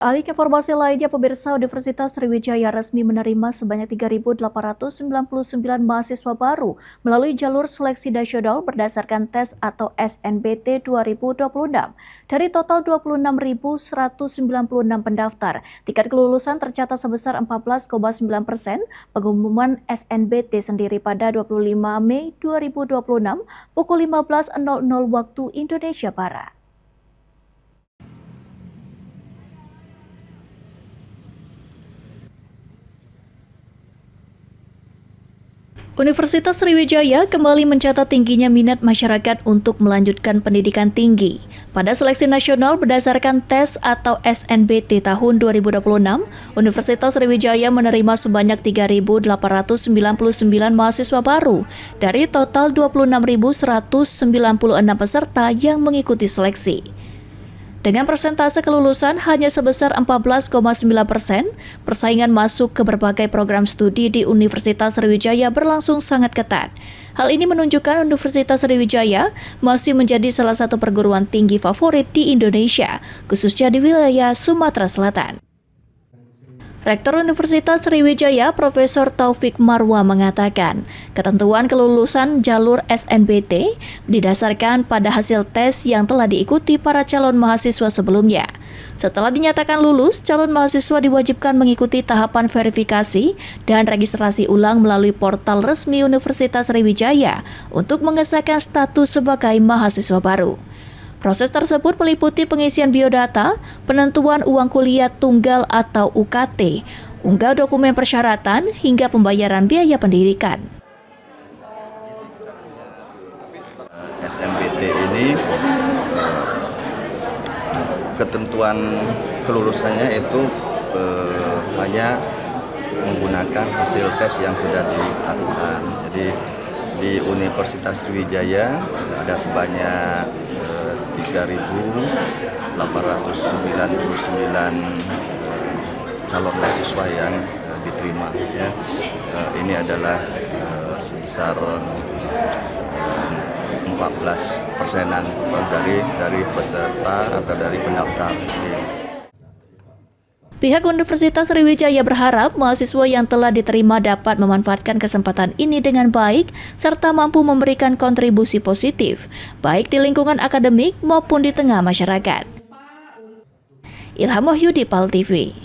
Alih informasi lainnya, pemirsa, Universitas Sriwijaya resmi menerima sebanyak 3.899 mahasiswa baru melalui jalur seleksi nasional berdasarkan tes atau SNBT 2026. Dari total 26.196 pendaftar, tingkat kelulusan tercatat sebesar 14,9%. Pengumuman SNBT sendiri pada 25 Mei 2026 pukul 15.00 waktu Indonesia Barat. Universitas Sriwijaya kembali mencatat tingginya minat masyarakat untuk melanjutkan pendidikan tinggi. Pada seleksi nasional berdasarkan tes atau SNBT tahun 2026, Universitas Sriwijaya menerima sebanyak 3.899 mahasiswa baru dari total 26.196 peserta yang mengikuti seleksi. Dengan persentase kelulusan hanya sebesar 14,9%, persaingan masuk ke berbagai program studi di Universitas Sriwijaya berlangsung sangat ketat. Hal ini menunjukkan Universitas Sriwijaya masih menjadi salah satu perguruan tinggi favorit di Indonesia, khususnya di wilayah Sumatera Selatan. Rektor Universitas Sriwijaya, Profesor Taufik Marwa mengatakan, ketentuan kelulusan jalur SNBT didasarkan pada hasil tes yang telah diikuti para calon mahasiswa sebelumnya. Setelah dinyatakan lulus, calon mahasiswa diwajibkan mengikuti tahapan verifikasi dan registrasi ulang melalui portal resmi Universitas Sriwijaya untuk mengesahkan status sebagai mahasiswa baru. Proses tersebut meliputi pengisian biodata, penentuan uang kuliah tunggal atau UKT, unggah dokumen persyaratan, hingga pembayaran biaya pendidikan. SNBT ini ketentuan kelulusannya itu hanya menggunakan hasil tes yang sudah dilakukan. Jadi di Universitas Sriwijaya ada sebanyak 3.899 calon mahasiswa yang diterima. Ini adalah sebesar 14%-an dari peserta atau dari pendaftar. Pihak Universitas Sriwijaya berharap mahasiswa yang telah diterima dapat memanfaatkan kesempatan ini dengan baik serta mampu memberikan kontribusi positif, baik di lingkungan akademik maupun di tengah masyarakat. Ilham Wahyudi, PAL TV.